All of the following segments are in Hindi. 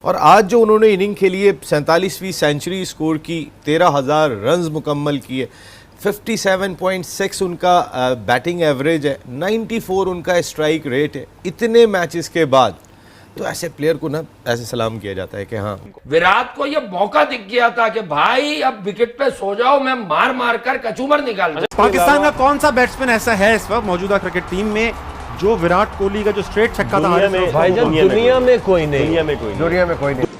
और आज जो उन्होंने इनिंग खेली है 47वीं सेंचुरी स्कोर की, 13,000 रन्स मुकम्मल किए, 57.6 उनका बैटिंग एवरेज है, 94 उनका स्ट्राइक रेट है। इतने मैचेस के बाद तो ऐसे प्लेयर को ना ऐसे सलाम किया जाता है कि हाँ, विराट को ये मौका दिख गया था कि भाई अब विकेट पे सो जाओ, मैं मार मार कर कचूमर निकाल दूं। पाकिस्तान का कौन सा बैट्समैन ऐसा है इस वक्त मौजूदा क्रिकेट टीम में जो विराट कोहली का जो स्ट्रेट छक्का था दुनिया में कोई नहीं।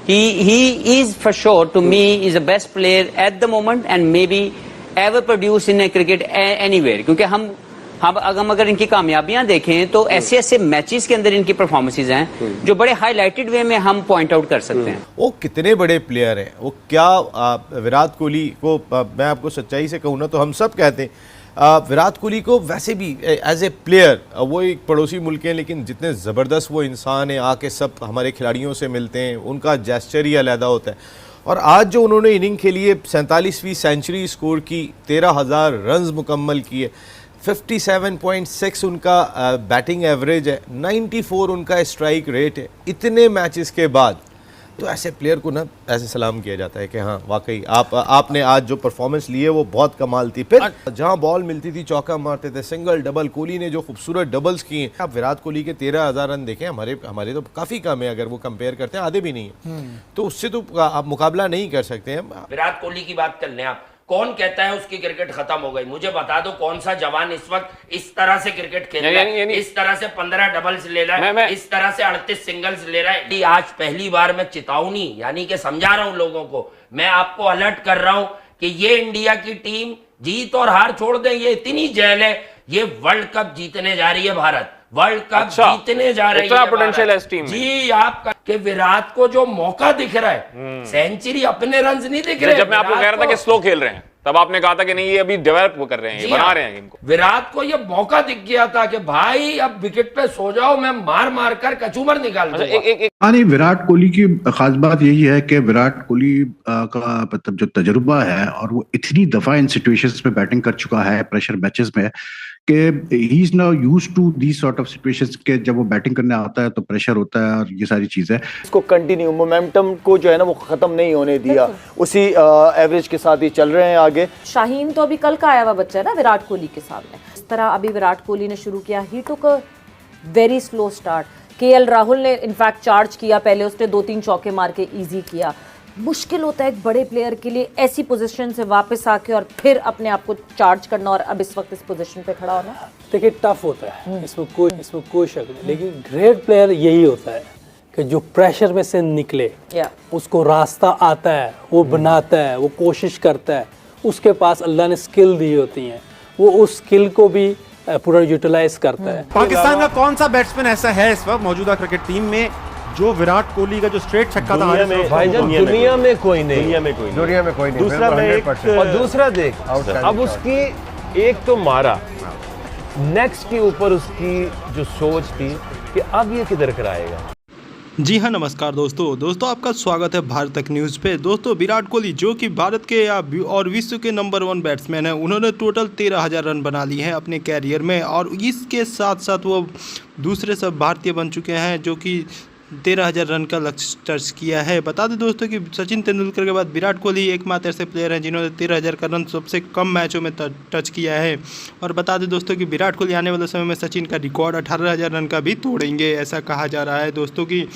He is for sure to me is the best player at the moment and maybe ever produced in a cricket anywhere. क्योंकि हम अगर इनकी कामयाबियां देखें तो ऐसे ऐसे मैचेस के अंदर इनकी परफॉर्मेंसेज हैं जो बड़े हाईलाइटेड वे में हम पॉइंट आउट कर सकते हैं। वो कितने बड़े प्लेयर हैं, वो क्या विराट कोहली को मैं आपको सच्चाई से कहूँ ना तो हम सब कहते हैं विराट कोहली को वैसे भी एज ए प्लेयर, वो एक पड़ोसी मुल्क हैं लेकिन जितने ज़बरदस्त वो इंसान हैं, आके सब हमारे खिलाड़ियों से मिलते हैं, उनका जेस्चर ही अलहदा होता है। और आज जो उन्होंने इनिंग खेली है 47वीं सेंचुरी स्कोर की, 13,000 रन्स मुकम्मल किए, 57.6 उनका बैटिंग एवरेज है, 94 उनका स्ट्राइक रेट है। इतने मैचेस के बाद तो ऐसे प्लेयर को ना ऐसे सलाम किया जाता है कि हाँ वाकई आपने आज जो परफॉर्मेंस ली है वो बहुत कमाल थी। फिर जहाँ बॉल मिलती थी चौका मारते थे, सिंगल डबल, कोहली ने जो खूबसूरत डबल्स किए। आप विराट कोहली के 13,000 रन देखें, हमारे तो काफ़ी कम है, अगर वो कंपेयर करते हैं आधे भी नहीं है, तो उससे तो आप मुकाबला नहीं कर सकते हैं। विराट कोहली की बात कर लें आप, कौन कहता है उसकी क्रिकेट खत्म हो गई? मुझे बता दो कौन सा जवान इस वक्त इस तरह से क्रिकेट खेल रहा है, इस तरह से 15 डबल्स ले रहा है, इस तरह से 38 सिंगल्स ले रहा है। आज पहली बार मैं चेतावनी यानी कि समझा रहा हूं लोगों को, मैं आपको अलर्ट कर रहा हूं कि ये इंडिया की टीम जीत और हार छोड़ दें, ये इतनी जेल है, ये वर्ल्ड कप जीतने जा रही है भारत, वर्ल्ड कप जीतने जा रही है पोटेंशियल है इस टीम में। जी आपका कि विराट को जो मौका दिख रहा है, सेंचुरी अपने रन्स नहीं दिख रहे। जब मैं आपको कह रहा था कि स्लो खेल रहे हैं तब आपने कहा था कि नहीं ये अभी डेवलप कर रहे हैं, ये बना रहे हैं इनको। विराट को ये मौका दिख गया था कि भाई अब विकेट पे सो जाओ, मैं मार मार कर कचूमर निकाल दूंगा। नहीं, विराट कोहली की खास बात यही है कि विराट कोहली का मतलब जो तजुर्बा है, और वो इतनी दफा इन सिचुएशंस में बैटिंग कर चुका है प्रेशर मैचेस में कि he is now used to these sort of situations के जब वो बैटिंग करने आता है तो प्रेशर होता है और ये सारी चीजें। इसको कंटिन्यू मोमेंटम को जो है ना वो खत्म नहीं होने दिया, उसी एवरेज के साथ ही चल रहे हैं आगे। शाहीन तो अभी कल का आया हुआ बच्चा है ना विराट कोहली के सामने। इस तरह अभी विराट कोहली ने शुरू किया, he took a very slow start. KL Rahul ने इनफैक्ट चार्ज किया, पहले उसने 2-3 चौके मार के इजी किया। मुश्किल होता है एक बड़े प्लेयर के लिए ऐसी पोजीशन से वापस आके और फिर अपने आप को चार्ज करना, और अब इस वक्त इस पोजीशन पे खड़ा होना। देखिए टफ होता है, इसमें कोई शक नहीं, लेकिन ग्रेट प्लेयर यही होता है कि जो प्रेशर में से निकले, उसको रास्ता आता है, वो बनाता है, वो कोशिश करता है, उसके पास अल्लाह ने स्किल दी होती हैं, वो उस स्किल को भी पूरा यूटिलाइज करता है। पाकिस्तान का कौन सा बैट्समैन ऐसा है इस वक्त मौजूदा क्रिकेट टीम में जो विराट कोहली का जो स्ट्रेट छक्का था दुनिया में कोई नहीं। दूसरा और दूसरा देख, अब उसकी एक तो मारा, नेक्स्ट के ऊपर उसकी जो सोच थी कि अब ये किधर कराएगा। जी हाँ, नमस्कार दोस्तों आपका स्वागत है भारत तक न्यूज़ पे। दोस्तों विराट कोहली जो कि भारत के और विश्व के नंबर 1 बैट्समैन हैं, उन्होंने टोटल 13,000 रन बना लिए हैं अपने कैरियर में, और इसके साथ साथ वो दूसरे सब भारतीय बन चुके हैं जो कि 13,000 रन का लक्ष्य टच किया है। बता दें दोस्तों कि सचिन तेंदुलकर के बाद विराट कोहली एकमात्र ऐसे प्लेयर हैं जिन्होंने 13,000 का रन सबसे कम मैचों में टच किया है। और बता दें दोस्तों कि विराट कोहली आने वाले समय में सचिन का रिकॉर्ड 18,000 रन का भी तोड़ेंगे, ऐसा कहा जा रहा है दोस्तों की।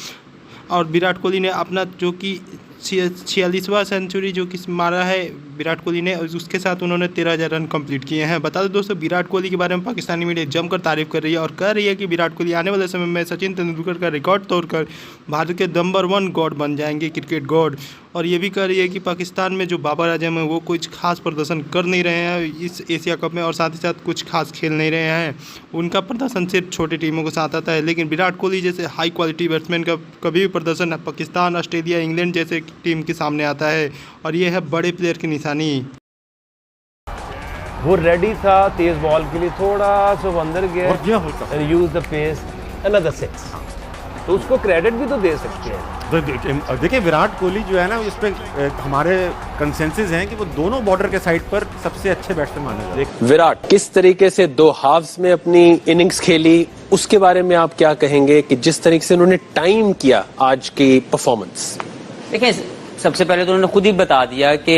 और विराट कोहली ने अपना जो कि 46वां सेंचुरी जो कि मारा है विराट कोहली ने, उसके साथ उन्होंने 13,000 रन कंप्लीट किए हैं। बता दें दोस्तों विराट कोहली के बारे में पाकिस्तानी मीडिया जमकर तारीफ कर रही है और कह रही है कि विराट कोहली आने वाले समय में सचिन तेंदुलकर का रिकॉर्ड तोड़कर भारत के नंबर 1 गॉड बन जाएंगे, क्रिकेट गॉड। और ये भी कह रही है कि पाकिस्तान में जो बाबर आजम है वो कुछ खास प्रदर्शन कर नहीं रहे हैं इस एशिया कप में, और साथ ही साथ कुछ खास खेल नहीं रहे हैं। उनका प्रदर्शन सिर्फ छोटी टीमों के साथ आता है, लेकिन विराट कोहली जैसे हाई क्वालिटी बैट्समैन का कभी भी प्रदर्शन पाकिस्तान, ऑस्ट्रेलिया, इंग्लैंड जैसे टीम के सामने आता है, और ये है बड़े प्लेयर की निशानी। वो रेडी था तेज बॉल के लिए, थोड़ा सा अंदर गया and use the pace, another 6, तो उसको क्रेडिट भी तो दे सकते हैं। देखिए विराट कोहली जो है ना, इस पे हमारे कंसेंसस हैं कि वो दोनों बॉर्डर के साइड पर सबसे अच्छे बैट्समैन माने जाते हैं। विराट किस तरीके से 2 हाफ्स में अपनी इनिंग्स खेली, उसके बारे में आप क्या कहेंगे कि जिस तरीके से उन्होंने टाइम किया आज की परफॉर्मेंस? देखिए, सबसे पहले तो उन्होंने खुद ही बता दिया कि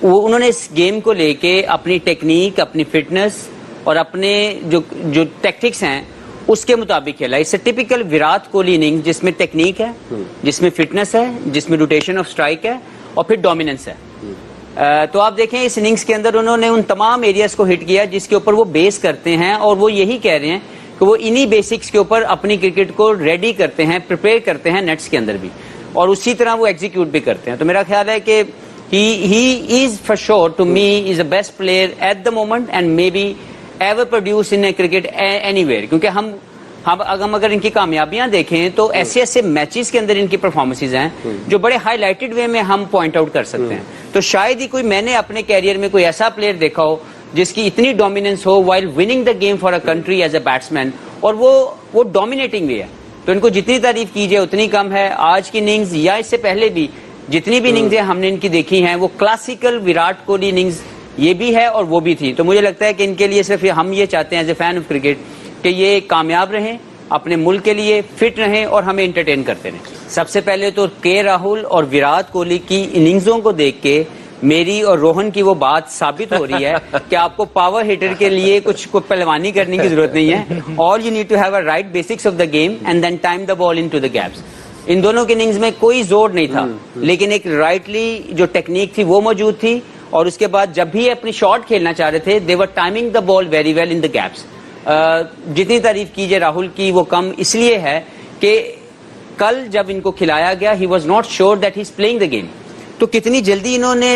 उन्होंने इस गेम को लेके अपनी टेक्निक, अपनी फिटनेस और अपने जो टैक्टिक्स हैं उसके मुताबिक खेला। It's a typical Virat Kohli inning, जिसमें टेक्निक है, जिसमें फिटनेस है, जिसमें रोटेशन ऑफ स्ट्राइक है और फिर डोमिनेंस है। तो आप देखें इस इनिंग्स के अंदर उन्होंने उन तमाम एरियाज को हिट किया जिसके ऊपर वो बेस करते हैं, और वो यही कह रहे हैं कि वो इन्हीं बेसिक्स के ऊपर अपनी क्रिकेट को रेडी करते हैं, प्रिपेयर करते हैं नेट्स के अंदर भी, और उसी तरह वो एग्जीक्यूट भी करते हैं। तो मेरा ख्याल है कि he is for sure to me is the best player at the moment and maybe ever produce in a cricket anywhere, क्योंकि हम अगर इनकी कामयाबियां देखें तो ऐसे मैचेस के अंदर इनकी परफॉर्मेंसेस हैं जो बड़े हाईलाइटेड वे में हम पॉइंट आउट कर सकते हैं। तो शायद ही मैंने अपने कैरियर में कोई ऐसा प्लेयर देखा हो जिसकी इतनी डोमिनेंस हो while winning the game for a country as a batsman, और वो डोमिनेटिंग भी है। तो इनको जितनी तारीफ कीजिए उतनी कम है। आज की इनिंग्स या इससे पहले भी जितनी भी इनिंग्स हमने इनकी देखी हैं वो क्लासिकल विराट कोहली इनिंग्स ये भी है और वो भी थी। तो मुझे लगता है कि इनके लिए सिर्फ हम ये चाहते हैं as a fan of cricket कि ये कामयाब रहें, अपने मुल्क के लिए फिट रहें और हमें एंटरटेन करते रहें। सबसे पहले तो के राहुल और विराट कोहली की इनिंग्सों को देख के मेरी और रोहन की वो बात साबित हो रही है कि आपको पावर हिटर के लिए कुछ पहलवानी करने की जरूरत नहीं है। All you need to have a right basics of the game and then time the ball into the gaps. इन दोनों के इनिंग्स में कोई जोर नहीं था, लेकिन एक राइटली जो टेक्निक थी वो मौजूद थी, और उसके बाद जब भी अपनी शॉट खेलना चाह रहे थे they were timing the ball very well in the gaps. जितनी तारीफ कीजिए राहुल की वो कम इसलिए है कि कल जब इनको खिलाया गया he was not sure that he is playing the game. तो कितनी जल्दी इन्होंने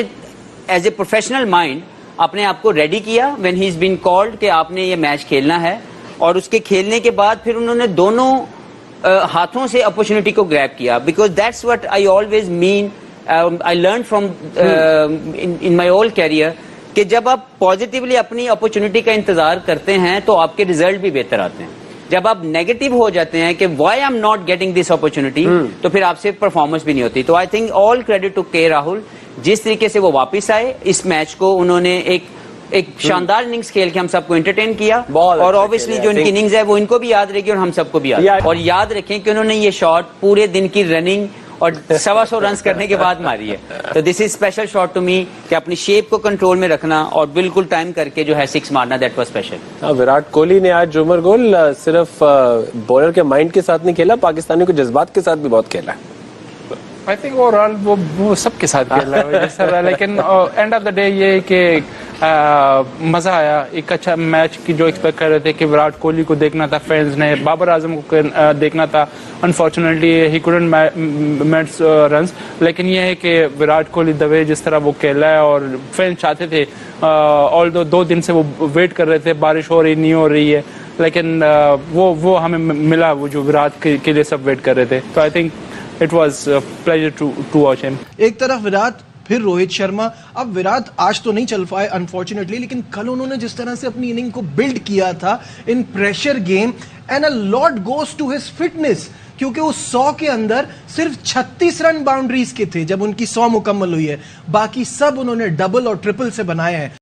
एज ए प्रोफेशनल माइंड अपने आप को रेडी किया when he is been called कि आपने ये मैच खेलना है, और उसके खेलने के बाद फिर उन्होंने दोनों हाथों से अपॉर्चुनिटी को ग्रैब किया, because that's what I always mean, I learn from in my whole career कि जब आप पॉजिटिवली अपनी अपॉर्चुनिटी का इंतजार करते हैं तो आपके रिजल्ट भी बेहतर आते हैं। जब आप नेगेटिव हो जाते हैं कि why I am not getting this opportunity, तो फिर आपसे परफॉर्मेंस भी नहीं होती। तो I think all credit to K Rahul, जिस तरीके से वो वापस आए इस मैच को, उन्होंने एक शानदार इनिंग्स खेल के हम सबको एंटरटेन किया, और ऑब्वियसली जो इनकी इनिंग्स है वो इनको भी याद रहेगी और हम सबको भी याद। और याद रखें कि उन्होंने ये शॉट पूरे दिन की रनिंग और 125 रन करने के बाद मारी है। तो this is special shot to me कि अपनी शेप को कंट्रोल में रखना और बिल्कुल टाइम करके जो है 6 मारना, that was special. Virat Kohli ने आज उमर गोल सिर्फ बॉलर के माइंड के साथ नहीं खेला, पाकिस्तानियों के जज्बात के साथ भी बहुत खेला। आई थिंक ओवरऑल वो सबके साथ खेल रहा है, लेकिन एंड ऑफ द डे ये कि मज़ा आया। एक अच्छा मैच की जो एक्सपेक्ट कर रहे थे कि विराट कोहली को देखना था फैंस ने, बाबर आजम को देखना था, unfortunately he couldn't make runs, लेकिन ये है कि विराट कोहली दवे जिस तरह वो खेला है और फैंस चाहते थे, ऑल्दो 2 दिन से वो वेट कर रहे थे, बारिश हो रही नहीं हो रही है, लेकिन वो हमें मिला, वो जो विराट के लिए सब वेट कर रहे थे। तो I think it was pleasure to watch him. एक तरफ विराट, फिर रोहित शर्मा। अब विराट आज तो नहीं चल पाए अनफॉर्चुनेटली, लेकिन कल उन्होंने जिस तरह से अपनी इनिंग को बिल्ड किया था in pressure game, and a lot goes to his fitness, क्योंकि उस 100 के अंदर सिर्फ 36 रन बाउंड्रीज के थे जब उनकी 100 मुकम्मल हुई है, बाकी सब उन्होंने डबल और ट्रिपल से बनाए हैं।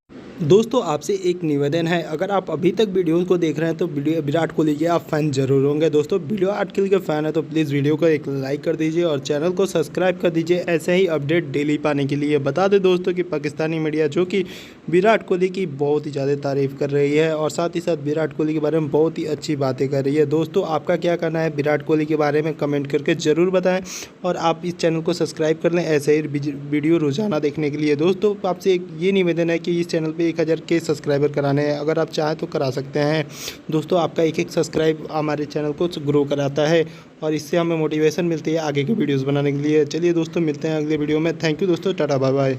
दोस्तों आपसे एक निवेदन है, अगर आप अभी तक वीडियो को देख रहे हैं तो विराट कोहली के आप फैन जरूर होंगे। दोस्तों वीडियो विराट कोहली के फैन है तो प्लीज़ वीडियो को एक लाइक कर दीजिए और चैनल को सब्सक्राइब कर दीजिए ऐसे ही अपडेट डेली पाने के लिए। बता दें दोस्तों कि पाकिस्तानी मीडिया जो कि विराट कोहली की बहुत ही ज़्यादा तारीफ़ कर रही है और साथ ही साथ विराट कोहली के बारे में बहुत ही अच्छी बातें कर रही है। दोस्तों आपका क्या कहना है विराट कोहली के बारे में कमेंट करके ज़रूर बताएँ, और आप इस चैनल को सब्सक्राइब कर लें ऐसे ही वीडियो रोज़ाना देखने के लिए। दोस्तों आपसे एक ये निवेदन है कि इस चैनल पर 1000 के सब्सक्राइबर कराने हैं, अगर आप चाहें तो करा सकते हैं। दोस्तों आपका एक सब्सक्राइब हमारे चैनल को ग्रो कराता है और इससे हमें मोटिवेशन मिलती है आगे की वीडियोस बनाने के लिए। चलिए दोस्तों मिलते हैं अगले वीडियो में। थैंक यू दोस्तों, टाटा बाय बाय।